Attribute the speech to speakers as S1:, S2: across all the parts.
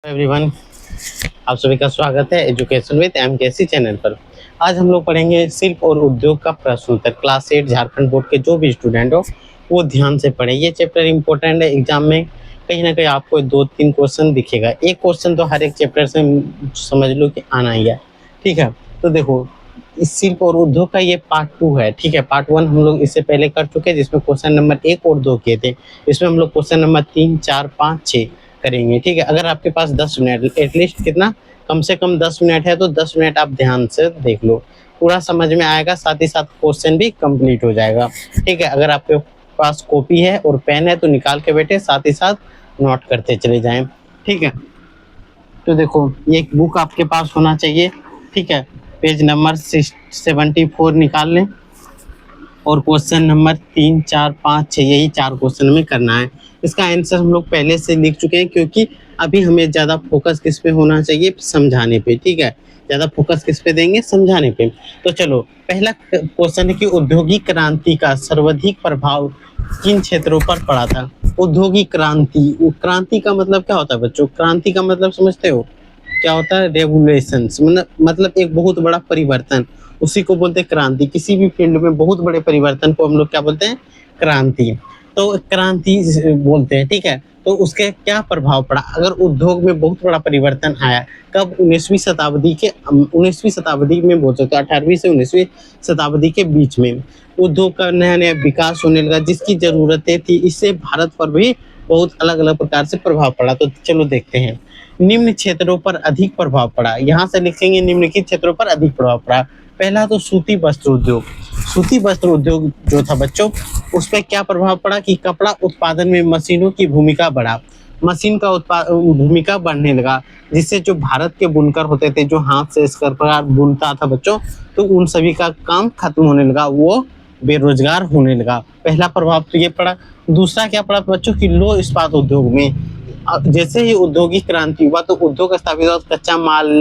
S1: Everyone, आप सभी का स्वागत है एजुकेशन विद एमकेसी चैनल पर। आज हम लोग पढ़ेंगे शिल्प और उद्योग का प्रश्न उत्तर। क्लास 8 झारखंड बोर्ड के जो भी स्टूडेंट हो वो ध्यान से पढ़े। ये चैप्टर इंपॉर्टेंट है। एग्जाम में कहीं ना कहीं आपको 2-3 क्वेश्चन दिखेगा। एक क्वेश्चन तो हर एक चैप्टर से समझ लो कि आना ही है। ठीक है, तो देखो इस शिल्प और उद्योग का ये पार्ट 2 है। ठीक है, पार्ट 1 हम लोग इससे पहले कर चुके हैं जिसमें क्वेश्चन नंबर 1 और 2 किए थे। इसमें हम लोग क्वेश्चन नंबर 3, 4, 5, 6 करेंगे। ठीक है, अगर आपके पास 10 मिनट एटलीस्ट कितना कम से कम 10 मिनट है तो 10 मिनट आप ध्यान से देख लो, पूरा समझ में आएगा, साथ ही साथ क्वेश्चन भी कंप्लीट हो जाएगा। ठीक है, अगर आपके पास कॉपी है और पेन है तो निकाल के बैठे, साथ ही साथ नोट करते चले जाएं। ठीक है, तो देखो ये एक बुक आपके पास होना चाहिए। ठीक है, पेज नंबर 74 निकाल लें और क्वेश्चन नंबर 3, 4, 5, 6 यही 4 क्वेश्चन में करना है। इसका आंसर हम लोग पहले से लिख चुके हैं क्योंकि अभी हमें ज़्यादा फोकस किस पे होना चाहिए, समझाने पे। ठीक है, ज़्यादा फोकस किस पे देंगे, समझाने पे। तो चलो पहला क्वेश्चन है कि औद्योगिक क्रांति का सर्वाधिक प्रभाव किन क्षेत्रों पर पड़ा था। औद्योगिक क्रांति, क्रांति का मतलब क्या होता है बच्चों? क्रांति का मतलब समझते हो क्या होता है? रेवोल्यूशन, मतलब एक बहुत बड़ा परिवर्तन, उसी को बोलते हैं क्रांति। किसी भी फील्ड में बहुत बड़े परिवर्तन को हम लोग क्या बोलते हैं? क्रांति। तो क्रांति बोलते हैं। ठीक है, तो उसके क्या प्रभाव पड़ा? अगर उद्योग में बहुत बड़ा परिवर्तन आया, कब? 19वीं शताब्दी के 19वीं शताब्दी में बोल सकते हो, 18वीं से 19वीं शताब्दी के बीच में उद्योग का नया नया विकास होने लगा, जिसकी जरूरतें थी। इससे भारत पर भी बहुत अलग अलग प्रकार से प्रभाव पड़ा। तो चलो देखते हैं। निम्न क्षेत्रों पर अधिक प्रभाव पड़ा, यहाँ से लिखेंगे निम्नलिखित क्षेत्रों पर अधिक प्रभाव पड़ा। पहला तो सूती वस्त्र उद्योग। सूती वस्त्र उद्योग जो था बच्चों, उस पर क्या प्रभाव पड़ा कि कपड़ा उत्पादन में मशीनों की भूमिका बढ़ा। मशीन का भूमिका बढ़ने लगा, जिससे जो भारत के बुनकर होते थे, जो हाथ से इस प्रकार बुनता था बच्चों, तो उन सभी का काम खत्म होने लगा, वो बेरोजगार होने लगा। पहला प्रभाव तो ये पड़ा। दूसरा क्या पड़ा बच्चों की लो इस्पात उद्योग में। जैसे ही औद्योगिक क्रांति हुआ तो उद्योग स्थापित हुआ, कच्चा माल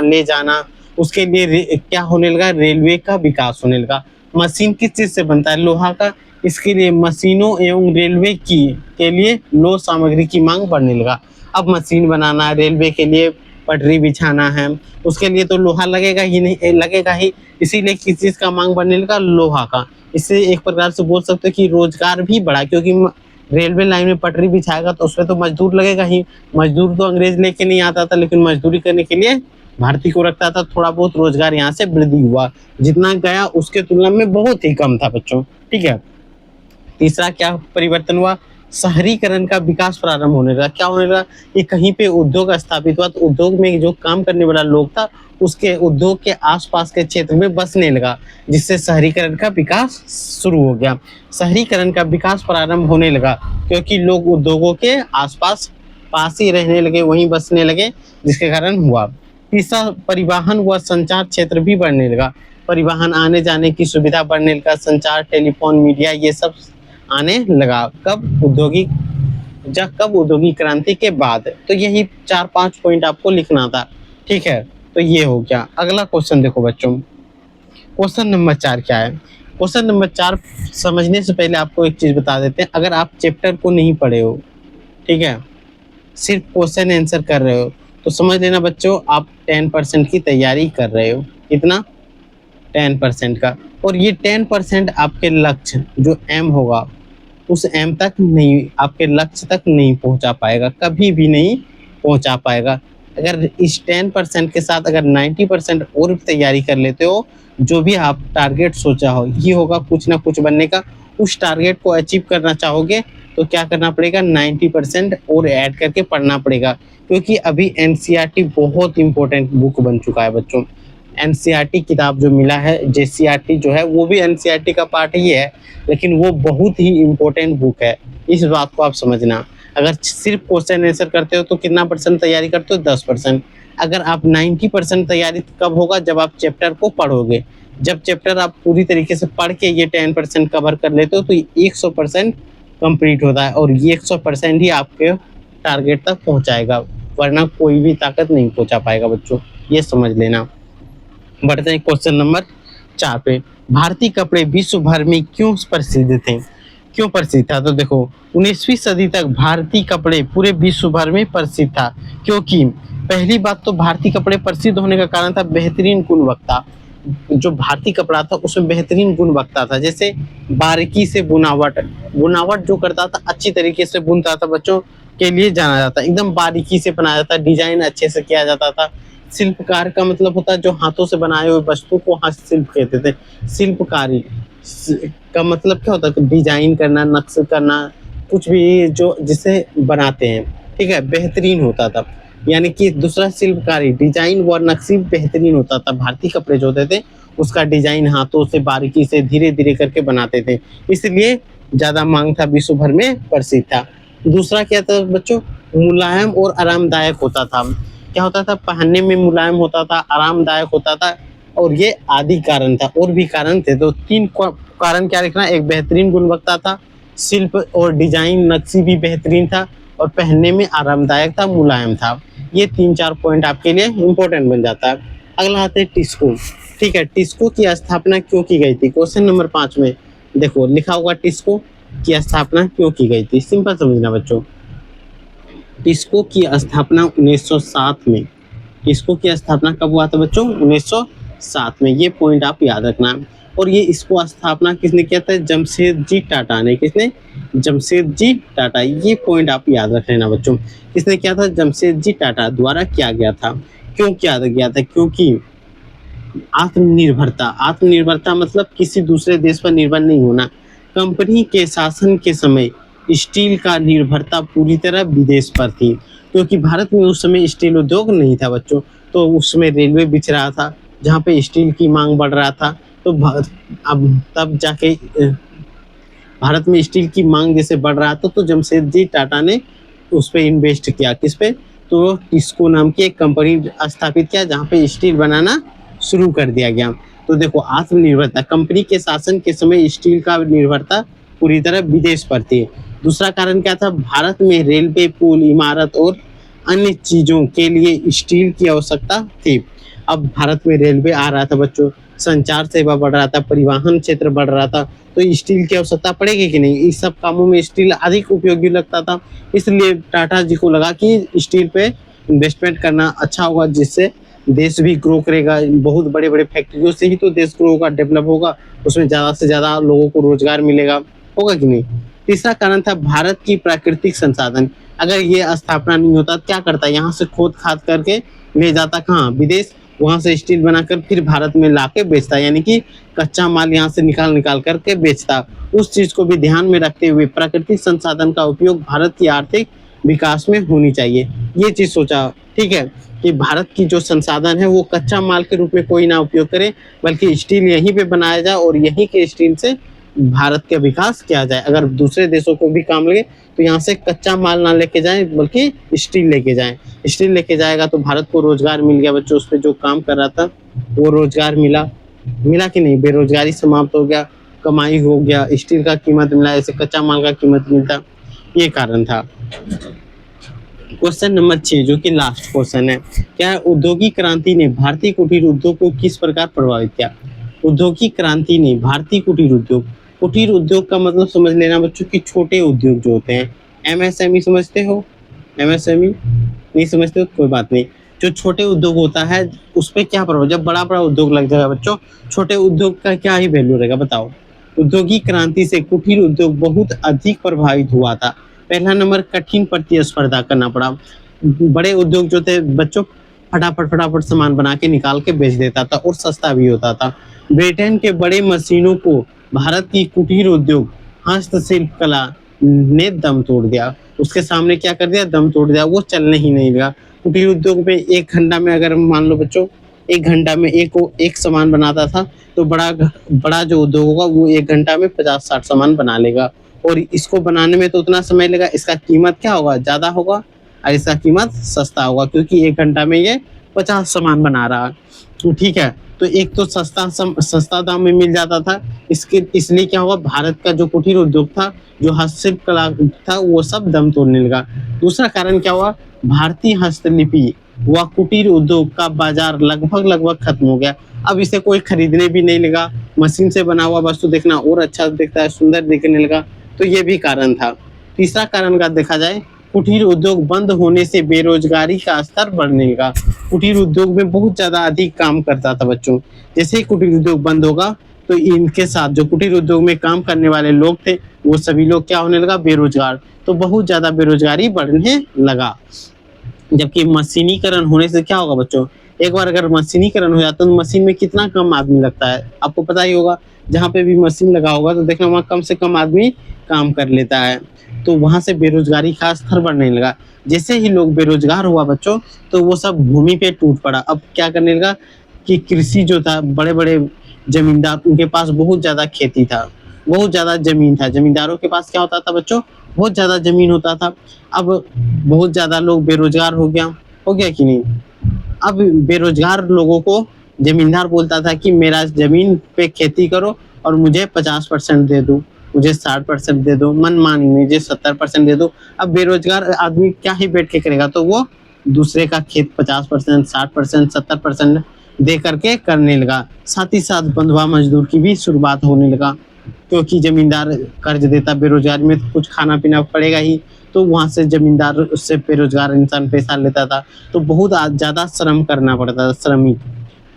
S1: ले जाना, उसके लिए क्या होने लगा? रेलवे का विकास होने लगा। मशीन किस चीज से बनता है? लोहा का। इसके लिए मशीनों एवं रेलवे की के लिए लोह सामग्री की मांग बढ़ने लगा। अब मशीन बनाना है, रेलवे के लिए पटरी बिछाना है, उसके लिए तो लोहा लगेगा ही नहीं, लगेगा ही। इसीलिए किस चीज का मांग बढ़ने लगा? लोहा का। इससे एक प्रकार से बोल सकते हो कि रोजगार भी बढ़ा, क्योंकि रेलवे लाइन में पटरी बिछाएगा तो उसमें तो मजदूर लगेगा ही। मजदूर तो अंग्रेज लेके नहीं आता था, लेकिन मजदूरी करने के लिए भारतीय को रखता था। थोड़ा बहुत रोजगार यहाँ से वृद्धि हुआ, जितना गया उसके तुलना में बहुत ही कम था बच्चों। ठीक है, तीसरा क्या परिवर्तन हुआ? शहरीकरण का विकास प्रारंभ होने लगा। क्या होने लगा? ये कहीं पे उद्योग स्थापित हुआ तो उद्योग में जो काम करने वाला लोग था, उसके उद्योग के आसपास के क्षेत्र में बसने लगा, जिससे शहरीकरण का विकास शुरू हो गया। शहरीकरण का विकास प्रारंभ होने लगा क्योंकि लोग उद्योगों के आसपास पास ही रहने लगे, वहीं बसने लगे, जिसके कारण हुआ। तीसरा परिवहन हुआ, संचार क्षेत्र भी बढ़ने लगा। परिवहन, आने जाने की सुविधा बढ़ने लगा, संचार, टेलीफोन, मीडिया, ये सब आने लगा। कब? कब? औद्योगिक क्रांति के बाद। तो यही 4-5 पॉइंट आपको लिखना था। ठीक है, तो ये हो गया। अगला क्वेश्चन देखो बच्चों, क्वेश्चन नंबर 4 क्या है? क्वेश्चन नंबर 4 समझने से पहले आपको एक चीज बता देते हैं। अगर आप चैप्टर को नहीं पढ़े हो, ठीक है, सिर्फ क्वेश्चन आंसर कर रहे हो, तो समझ लेना बच्चों आप 10% की तैयारी कर रहे हो। कितना? 10% का। और ये 10% आपके लक्ष्य जो एम होगा, उस एम तक नहीं, आपके लक्ष्य तक नहीं पहुंचा पाएगा, कभी भी नहीं पहुंचा पाएगा। अगर इस 10% के साथ अगर 90% और तैयारी कर लेते हो, जो भी आप टारगेट सोचा हो, ये होगा कुछ ना कुछ बनने का, उस टारगेट को अचीव करना चाहोगे तो क्या करना पड़ेगा? 90% और ऐड करके पढ़ना पड़ेगा। क्योंकि अभी एनसीईआरटी बहुत इंपॉर्टेंट बुक बन चुका है बच्चों। एनसीईआरटी किताब जो मिला है, जेसीईआरटी जो है वो भी एनसीईआरटी का पार्ट ही है, लेकिन वो बहुत ही इंपॉर्टेंट बुक है। इस बात को आप समझना। अगर सिर्फ क्वेश्चन आंसर करते हो तो कितना परसेंट तैयारी करते हो? 10%। अगर आप 90% तैयारी कब होगा? जब आप चैप्टर को पढ़ोगे। जब चैप्टर आप पूरी तरीके से पढ़ के ये 10% कवर कर लेते हो तो 100% कंप्लीट होता है, और ये 100% ही आपके टारगेट तक पहुंचाएगा, वरना कोई भी ताकत नहीं पहुंचा पाएगा बच्चों, ये समझ लेना। बढ़ते हैं क्वेश्चन नंबर 4 पे। भारतीय कपड़े विश्व भर में क्यों प्रसिद्ध थे? क्यों प्रसिद्ध था? तो देखो 19वीं सदी तक भारतीय कपड़े पूरे विश्व भर में प्रसिद्ध था, क्योंकि पहली बात तो भारतीय कपड़े प्रसिद्ध होने का कारण था बेहतरीन गुणवत्ता। जो भारतीय कपड़ा था उसमें बेहतरीन गुणवत्ता था, जैसे बारीकी से बुनावट, बुनावट जो करता था अच्छी तरीके से बुनता था, बच्चों के लिए जाना जाता, एकदम बारीकी से बनाया जाता, डिजाइन अच्छे से किया जाता था। शिल्पकार का मतलब होता है जो हाथों से बनाए हुए वस्तु को हस्तशिल्प कहते थे। शिल्पकारी का मतलब क्या होता है? डिजाइन करना, नक्श करना, कुछ भी जो जिसे बनाते हैं, ठीक है, बेहतरीन होता था। यानी कि दूसरा शिल्पकारी डिजाइन व नक्शी बेहतरीन होता था। भारतीय कपड़े जो होते थे उसका डिजाइन हाथों से बारीकी से धीरे धीरे करके बनाते थे, इसलिए ज्यादा मांग था, विश्व भर में प्रसिद्ध था। दूसरा क्या था बच्चों? मुलायम और आरामदायक होता था। क्या होता था? पहनने में मुलायम होता था, आरामदायक होता था, और ये आदि कारण था, और भी कारण थे। तो तीन कारण क्या लिखना? एक बेहतरीन गुणवत्ता था, शिल्प और डिजाइन नक्शी भी बेहतरीन था, और पहनने में आरामदायक था, मुलायम था। ये 3-4 पॉइंट आपके लिए इंपॉर्टेंट बन जाता है। अगला आते हैं टिस्को। ठीक है, टिस्को की स्थापना क्यों की गई थी? क्वेश्चन नंबर 5 में देखो लिखा होगा टिस्को की स्थापना क्यों की गई थी। सिंपल समझना बच्चों, टिस्को की स्थापना 1907 में। टिस्को की स्थापना कब हुआ था बच्चों? 1907 में। ये पॉइंट आप याद रखना। और ये इसको स्थापना किसने किया था? जमशेदजी टाटा ने। किसने? जमशेदजी टाटा। ये पॉइंट आप याद रख लेना बच्चों। किसने किया था? जमशेदजी टाटा द्वारा किया गया था। क्यों किया गया था? क्योंकि आत्मनिर्भरता, आत्मनिर्भरता मतलब किसी दूसरे देश पर निर्भर नहीं होना। कंपनी के शासन के समय स्टील का निर्भरता पूरी तरह विदेश पर थी, क्योंकि भारत में उस समय स्टील उद्योग नहीं था बच्चों। तो उस समय रेलवे बिछ रहा था, जहाँ पे स्टील की मांग बढ़ रहा था। तो अब तब जाके भारत में स्टील की मांग जैसे बढ़ रहा था, तो जमशेदजी टाटा ने उस पर इन्वेस्ट किया। किस पे? तो टिस्को नाम की एक कंपनी स्थापित किया, जहाँ पे स्टील बनाना शुरू कर दिया गया। तो देखो आत्मनिर्भरता, कंपनी के शासन के समय स्टील का निर्भरता पूरी तरह विदेश पर थी। दूसरा कारण क्या था? भारत में रेलवे, पुल, इमारत और अन्य चीजों के लिए स्टील की आवश्यकता थी। अब भारत में रेलवे आ रहा था बच्चों, संचार सेवा बढ़ रहा था, परिवहन क्षेत्र बढ़ रहा था, तो स्टील की आवश्यकता पड़ेगी कि नहीं? इस सब कामों में स्टील अधिक उपयोगी लगता था, इसलिए टाटा जी को लगा कि स्टील पे इन्वेस्टमेंट करना अच्छा होगा, जिससे देश भी ग्रो करेगा। बहुत बड़े बड़े फैक्ट्रियों से ही तो देश ग्रो होगा, डेवलप होगा, उसमें ज़्यादा से ज़्यादा लोगों को रोजगार मिलेगा, होगा कि नहीं? तीसरा कारण था भारत की प्राकृतिक संसाधन। अगर ये स्थापना नहीं होता क्या करता? यहाँ से खोद खाद करके ले जाता कहाँ? विदेश। वहां से स्टील बनाकर फिर भारत में लाके बेचता, यानी कि कच्चा माल यहाँ से निकाल निकाल करके बेचता। उस चीज को भी ध्यान में रखते हुए प्राकृतिक संसाधन का उपयोग भारत की आर्थिक विकास में होनी चाहिए, ये चीज सोचा। ठीक है, कि भारत की जो संसाधन है वो कच्चा माल के रूप में कोई ना उपयोग करे, बल्कि स्टील यहीं पे बनाया जाए और यहीं के स्टील से भारत का विकास किया जाए। अगर दूसरे देशों को भी काम लगे तो यहाँ से कच्चा माल ना लेके जाएं, बल्कि स्टील लेके जाएं। स्टील लेके जाएगा तो भारत को रोजगार मिल गया बच्चों, उस पर जो काम कर रहा था वो रोजगार मिला। मिला कि नहीं? बेरोजगारी समाप्त हो गया, कमाई हो गया, स्टील का कीमत मिला, ऐसे कच्चा माल का कीमत मिलता। ये कारण था। क्वेश्चन नंबर 6 जो कि लास्ट क्वेश्चन है, क्या औद्योगिक क्रांति ने भारतीय कुटीर उद्योग को किस प्रकार प्रभावित किया? औद्योगिक क्रांति ने भारतीय कुटीर उद्योग, कुटीर उद्योग का मतलब समझ लेना बच्चों की छोटे उद्योग जो होते हैं। एमएसएमई समझते हो? एमएसएमई नहीं समझते हो कोई बात नहीं। जो छोटे उद्योग होता है उस पर क्या प्रभाव? जब बड़ा बड़ा उद्योग लग जाएगा बच्चों, छोटे उद्योग का क्या ही वैल्यू रहेगा बताओ? औद्योगिक क्रांति से कुटीर उद्योग बहुत अधिक प्रभावित हुआ था। पहला नंबर, कठिन प्रतिस्पर्धा करना पड़ा। बड़े उद्योग जो थे बच्चों फटाफट फटाफट सामान बना के निकाल के बेच देता था और सस्ता भी होता था। ब्रिटेन के बड़े मशीनों को भारत की कुटीर उद्योग हस्तशिल्प कला ने दम तोड़ दिया। उसके सामने क्या कर दिया? दम तोड़ दिया, वो चलने ही नहीं लगा। कुटीर उद्योग में 1 घंटा में, अगर मान लो बच्चों 1 घंटा में एक सामान बनाता था, तो बड़ा जो उद्योग होगा वो 1 घंटा में 50-60 सामान बना लेगा। और इसको बनाने में तो उतना समय लगा, इसका कीमत क्या होगा? ज़्यादा होगा, और इसका कीमत सस्ता होगा, क्योंकि 1 घंटा में ये 50 सामान बना रहा है। ठीक है, तो एक तो सस्ता दाम में मिल जाता था, इसलिए क्या हुआ? भारत का जो कुटीर उद्योग था, जो हस्तशिल्प कला था, वो सब दम तोड़ने लगा। दूसरा कारण क्या हुआ? भारतीय हस्तलिपि व कुटीर उद्योग का बाजार लगभग खत्म हो गया। अब इसे कोई खरीदने भी नहीं लगा। मशीन से बना हुआ वस्तु देखना और अच्छा दिखता है, सुंदर दिखने लगा, तो ये भी कारण था। तीसरा कारण का देखा जाए, कुटीर उद्योग बंद होने से बेरोजगारी का स्तर बढ़ने लगा। कुटीर उद्योग में बहुत ज्यादा अधिक काम करता था बच्चों। जैसे ही कुटीर उद्योग बंद होगा तो इनके साथ जो कुटीर उद्योग में काम करने वाले लोग थे वो सभी लोग क्या होने लगा, बेरोजगार। तो बहुत ज्यादा बेरोजगारी बढ़ने लगा। जबकि मशीनीकरण होने से क्या होगा बच्चों, एक बार अगर मशीनीकरण हो जाता है तो मशीन में कितना कम आदमी लगता है, आपको पता ही होगा। जहाँ पे भी मशीन लगा होगा तो देखना वहाँ कम से कम आदमी काम कर लेता है। तो वहां से बेरोजगारी का स्तर बढ़ने लगा। जैसे ही लोग बेरोजगार हुआ बच्चों, तो वो सब भूमि पे टूट पड़ा। अब क्या करने लगा कि कृषि जो था, बड़े बड़े जमींदार, उनके पास बहुत ज्यादा खेती था, बहुत ज्यादा जमीन था। जमींदारों के पास क्या होता था बच्चों, बहुत ज्यादा जमीन होता था। अब बहुत ज्यादा लोग बेरोजगार हो गया कि नहीं। अब बेरोजगार लोगों को जमींदार बोलता था कि मेरा जमीन पे खेती करो और मुझे 50% दे दो, मुझे 60% दे दो, मनमानी मुझे 70% दे दो। अब बेरोजगार आदमी क्या ही बैठ के करेगा, तो वो दूसरे का खेत 50%, 60%, 70% दे करके करने लगा। साथ ही साथ बंधुआ मजदूर की भी शुरुआत होने लगा, क्योंकि जमींदार कर्ज देता, बेरोजगार में तो कुछ खाना पीना पड़ेगा ही। तो वहां से जमींदार उससे बेरोजगार इंसान पैसा लेता था। तो बहुत ज्यादा श्रम करना पड़ता था, श्रमिक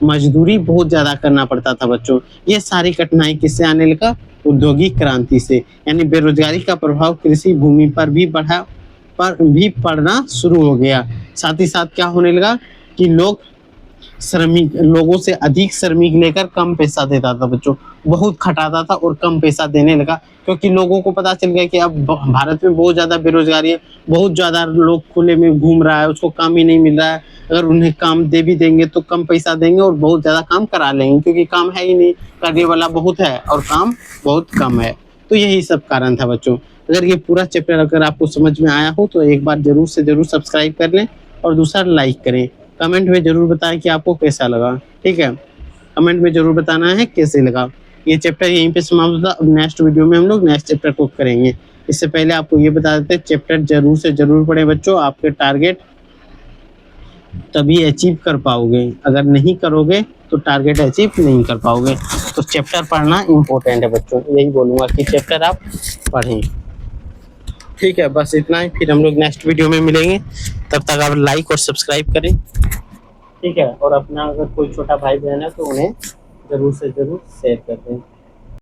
S1: मजदूरी बहुत ज्यादा करना पड़ता था बच्चों। ये सारी कठिनाई किससे आने लगा, औद्योगिक क्रांति से। यानी बेरोजगारी का प्रभाव कृषि भूमि पर भी पड़ना शुरू हो गया। साथ ही साथ क्या होने लगा कि श्रमिक लोगों से अधिक श्रमिक लेकर कम पैसा देता था बच्चों, बहुत खटाता था और कम पैसा देने लगा। क्योंकि लोगों को पता चल गया कि अब भारत में बहुत ज्यादा बेरोजगारी है, बहुत ज्यादा लोग खुले में घूम रहा है, उसको काम ही नहीं मिल रहा है। अगर उन्हें काम दे भी देंगे तो कम पैसा देंगे और बहुत ज्यादा काम करा लेंगे, क्योंकि काम है ही नहीं, करने वाला बहुत है और काम बहुत कम है। तो यही सब कारण था बच्चों। अगर ये पूरा चैप्टर अगर आपको समझ में आया हो तो एक बार जरूर से जरूर सब्सक्राइब कर लें और दूसरा लाइक करें। कमेंट में जरूर बताएं कि आपको कैसा लगा। ठीक है, कमेंट में जरूर बताना है कैसे लगा। ये चैप्टर यहीं पे समाप्त होता है। अब नेक्स्ट वीडियो में हम लोग नेक्स्ट चैप्टर को करेंगे। इससे पहले आपको ये बता देते हैं, चैप्टर जरूर से जरूर पढ़ें बच्चों, आपके टारगेट तभी अचीव कर पाओगे। अगर नहीं करोगे तो टारगेट अचीव नहीं कर पाओगे। तो चैप्टर पढ़ना इंपॉर्टेंट है बच्चों, यही बोलूंगा कि चैप्टर आप पढ़ें। ठीक है, बस इतना ही। फिर हम लोग नेक्स्ट वीडियो में मिलेंगे। तब तक आप लाइक और सब्सक्राइब करें। ठीक है, और अपना अगर कोई छोटा भाई बहन है तो उन्हें जरूर से जरूर शेयर कर दें।